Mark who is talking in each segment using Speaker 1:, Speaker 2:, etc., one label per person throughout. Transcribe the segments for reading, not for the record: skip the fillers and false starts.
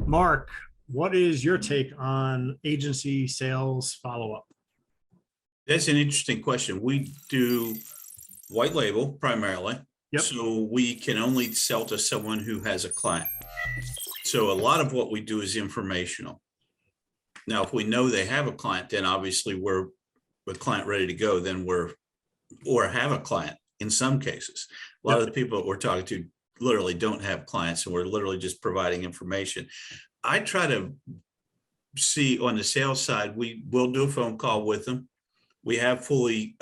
Speaker 1: Mark, what is your take on agency sales follow-up?
Speaker 2: That's an interesting question. We do white label primarily.
Speaker 1: Yep.
Speaker 2: So we can only sell to someone who has a client. So a lot of what we do is informational. Now, if we know they have a client, then obviously we're a client ready to go, then or have a client in some cases. A lot of the people that we're talking to literally don't have clients, and we're literally just providing information. I try to see on the sales side, we will do a phone call with them. We have fully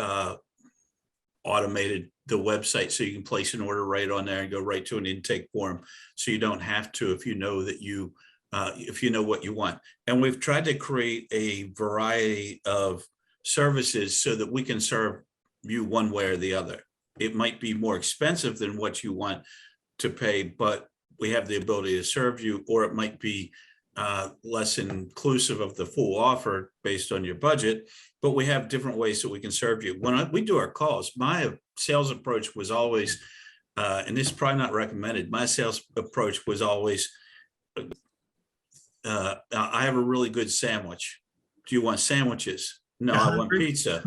Speaker 2: automated the website so you can place an order right on there and go right to an intake form. So you don't have to, if you know that if you know what you want. And we've tried to create a variety of services so that we can serve you one way or the other. It might be more expensive than what you want to pay, but we have the ability to serve you, or it might be less inclusive of the full offer based on your budget, but we have different ways that we can serve you. When we do our calls, my sales approach was always, and this is probably not recommended, my sales approach was always, I have a really good sandwich. Do you want sandwiches? No, I want pizza.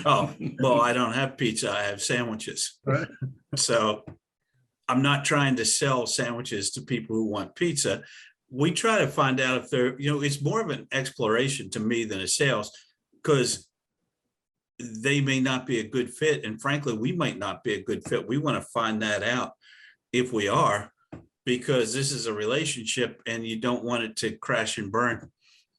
Speaker 2: Oh, well, I don't have pizza. I have sandwiches.
Speaker 1: Right.
Speaker 2: So I'm not trying to sell sandwiches to people who want pizza. We try to find out if they're, it's more of an exploration to me than a sales, because they may not be a good fit. And frankly, we might not be a good fit. We want to find that out if we are, because this is a relationship and you don't want it to crash and burn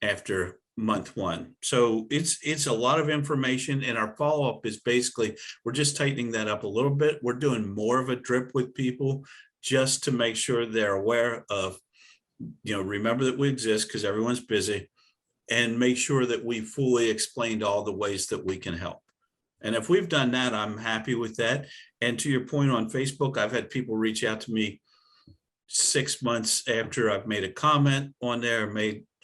Speaker 2: after month one. So it's a lot of information, and our follow-up is basically, we're just tightening that up a little bit. We're doing more of a drip with people just to make sure they're aware of, remember that we exist because everyone's busy, and make sure that we fully explained all the ways that we can help. And if we've done that, I'm happy with that. And to your point on Facebook, I've had people reach out to me 6 months after I've made a comment on there,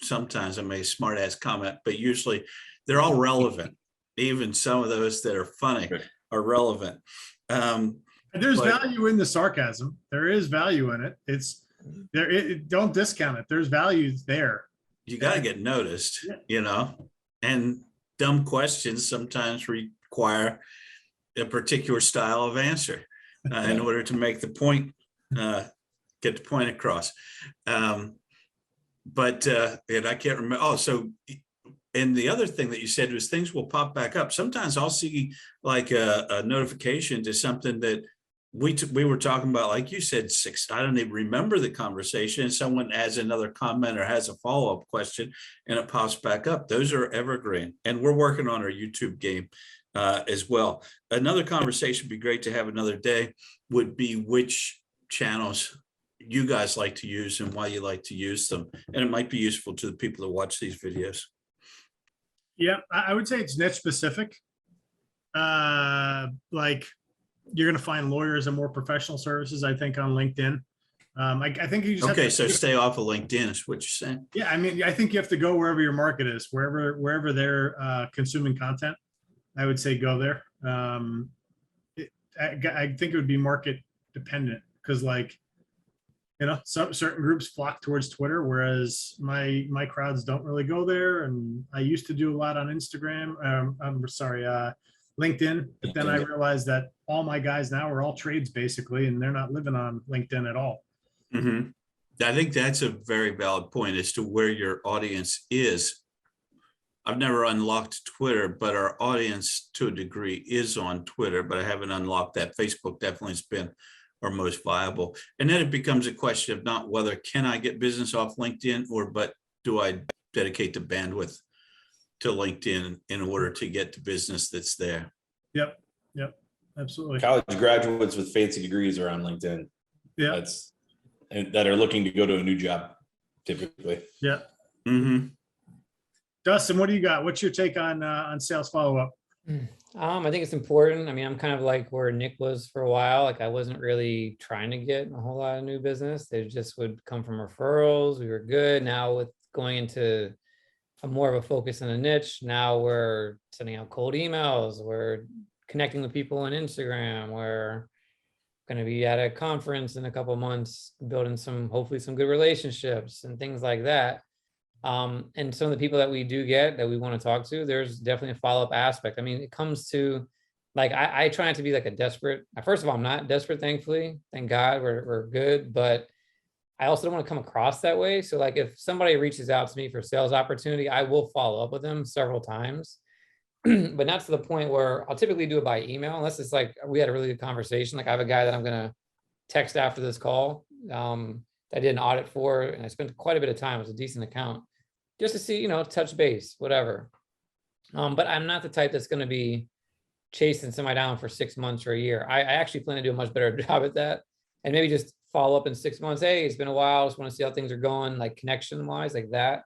Speaker 2: sometimes I made a smart ass comment, but usually they're all relevant. Even some of those that are funny are relevant.
Speaker 1: There's value in the sarcasm. There is value in it. It's there. Don't discount it. There's value there.
Speaker 2: You got to get noticed, and dumb questions sometimes require a particular style of answer in order to make the point, get the point across. But and I can't remember. Oh, so, and the other thing that you said was things will pop back up. Sometimes I'll see like a notification to something that we were talking about, like you said, I don't even remember the conversation, and someone adds another comment or has a follow-up question and it pops back up. Those are evergreen, and we're working on our YouTube game as well. Another conversation would be great to have another day, would be which channels you guys like to use and why you like to use them. And it might be useful to the people that watch these videos.
Speaker 1: Yeah, I would say it's niche specific. Like you're going to find lawyers and more professional services, I think, on LinkedIn. I think you just
Speaker 2: so stay off of LinkedIn is what you're saying.
Speaker 1: Yeah, I mean, I think you have to go wherever your market is, wherever they're consuming content. I would say go there. I think it would be market dependent, because some certain groups flock towards Twitter, whereas my crowds don't really go there. And I used to do a lot on Instagram. LinkedIn. But then I realized that all my guys now are all trades basically, and they're not living on LinkedIn at all.
Speaker 2: Mm-hmm. I think that's a very valid point as to where your audience is. I've never unlocked Twitter, but our audience to a degree is on Twitter, but I haven't unlocked that. Facebook definitely has been our most viable. And then it becomes a question of not whether can I get business off LinkedIn, but do I dedicate the bandwidth to LinkedIn in order to get the business that's there.
Speaker 1: Yep, absolutely.
Speaker 3: College graduates with fancy degrees are on LinkedIn.
Speaker 1: Yeah,
Speaker 3: that are looking to go to a new job, typically.
Speaker 1: Yeah.
Speaker 2: Mm-hmm.
Speaker 1: Dustin, what do you got? What's your take on sales follow-up?
Speaker 4: I think it's important. I mean, I'm kind of like where Nick was for a while. Like I wasn't really trying to get a whole lot of new business. They just would come from referrals. We were good. Now with going into more of a focus on a niche, now we're sending out cold emails. We're connecting with people on Instagram. We're going to be at a conference in a couple months, building hopefully some good relationships and things like that. And some of the people that we do get that we want to talk to, there's definitely a follow-up aspect. I mean, it comes to like, I try not to be like a desperate, first of all, I'm not desperate, thankfully, thank God we're good, but I also don't want to come across that way. So like if somebody reaches out to me for a sales opportunity, I will follow up with them several times, but not to the point where I'll typically do it by email, unless it's like, we had a really good conversation. Like I have a guy that I'm going to text after this call, that I did an audit for, and I spent quite a bit of time. It was a decent account just to see, touch base, whatever. But I'm not the type that's going to be chasing somebody down for 6 months or a year. I actually plan to do a much better job at that, and maybe just follow up in 6 months. Hey, it's been a while. Just want to see how things are going, like connection wise, like that.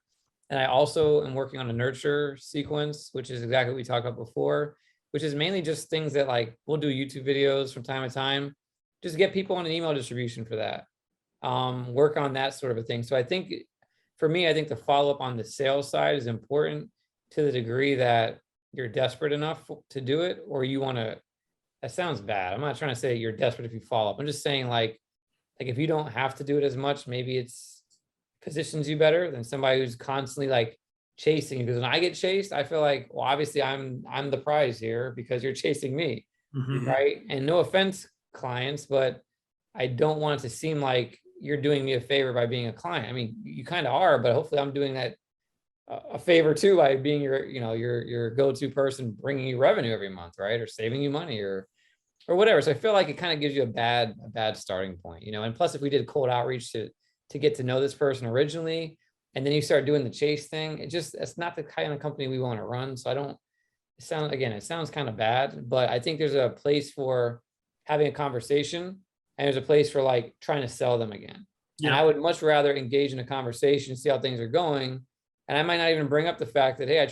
Speaker 4: And I also am working on a nurture sequence, which is exactly what we talked about before, which is mainly just things that like we'll do YouTube videos from time to time, just get people on an email distribution for that. Work on that sort of a thing. So I think for me, I think the follow up on the sales side is important to the degree that you're desperate enough to do it, or you want to. That sounds bad. I'm not trying to say you're desperate if you follow up. I'm just saying like if you don't have to do it as much, maybe it's positions you better than somebody who's constantly like chasing you. Because when I get chased, I feel like, well, obviously I'm the prize here because you're chasing me, right? And no offense, clients, but I don't want it to seem like you're doing me a favor by being a client. I mean, you kind of are, but hopefully I'm doing that a favor too by being your go-to person, bringing you revenue every month, right? Or saving you money or whatever. So I feel like it kind of gives you a bad starting point, and plus if we did cold outreach to get to know this person originally, and then you start doing the chase thing, it's not the kind of company we want to run. So it sounds kind of bad, but I think there's a place for having a conversation, and there's a place for like trying to sell them again. Yeah. And I would much rather engage in a conversation, see how things are going. And I might not even bring up the fact that, hey,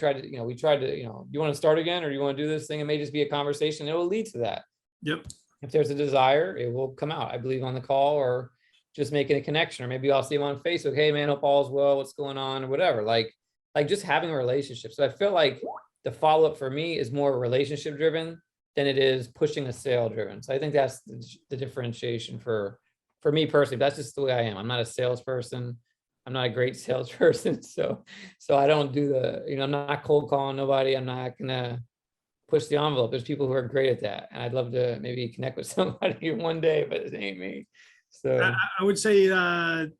Speaker 4: we tried to, you want to start again, or you want to do this thing? It may just be a conversation. It will lead to that.
Speaker 1: Yep.
Speaker 4: If there's a desire, it will come out, I believe, on the call, or just making a connection, or maybe I'll see him on Facebook. Hey man, hope all's well. What's going on, or whatever. Like just having a relationship. So I feel like the follow-up for me is more relationship driven than it is pushing a sale driven. So I think that's the differentiation for me personally. That's just the way I am. I'm not a salesperson. I'm not a great salesperson. So I don't do I'm not cold calling nobody. I'm not gonna push the envelope. There's people who are great at that, and I'd love to maybe connect with somebody one day, but it ain't me. So
Speaker 1: I would say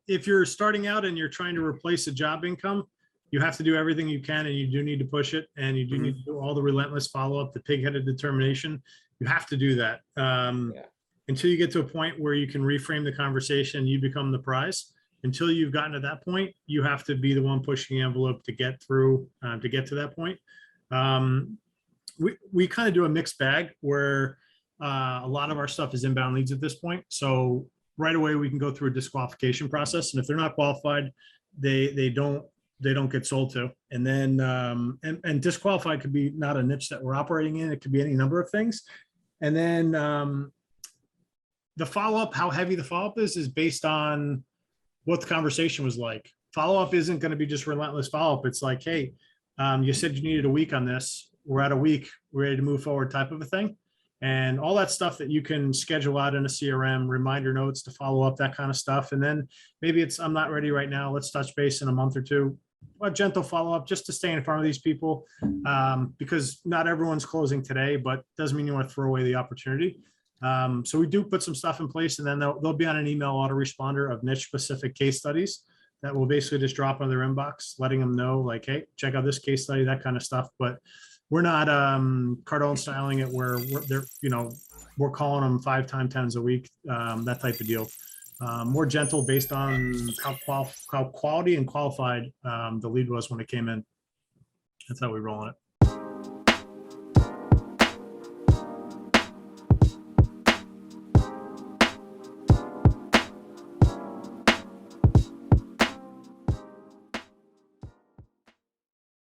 Speaker 1: if you're starting out and you're trying to replace a job income, you have to do everything you can, and you do need to push it, and you do need to do all the relentless follow-up, the pig-headed determination. You have to do that until you get to a point where you can reframe the conversation. You become the prize. Until you've gotten to that point, you have to be the one pushing the envelope to get through, to get to that point. We kind of do a mixed bag where a lot of our stuff is inbound leads at this point. So right away we can go through a disqualification process, and if they're not qualified, they don't get sold to. And then and disqualified could be not a niche that we're operating in. It could be any number of things. And then the follow-up, how heavy the follow-up is based on what the conversation was like. Follow-up isn't going to be just relentless follow-up. It's like, hey, you said you needed a week on this. We're at a week, we're ready to move forward type of a thing. And all that stuff that you can schedule out in a CRM, reminder notes to follow up, that kind of stuff. And then maybe it's, I'm not ready right now. Let's touch base in a month or two. A gentle follow-up just to stay in front of these people, because not everyone's closing today, but doesn't mean you want to throw away the opportunity. So we do put some stuff in place, and then they'll be on an email autoresponder of niche specific case studies that will basically just drop on their inbox, letting them know like, hey, check out this case study, that kind of stuff. But we're not Cardone styling it where we're calling them 5 times 10s a week, that type of deal. More gentle based on how quality and qualified the lead was when it came in. That's how we roll on it.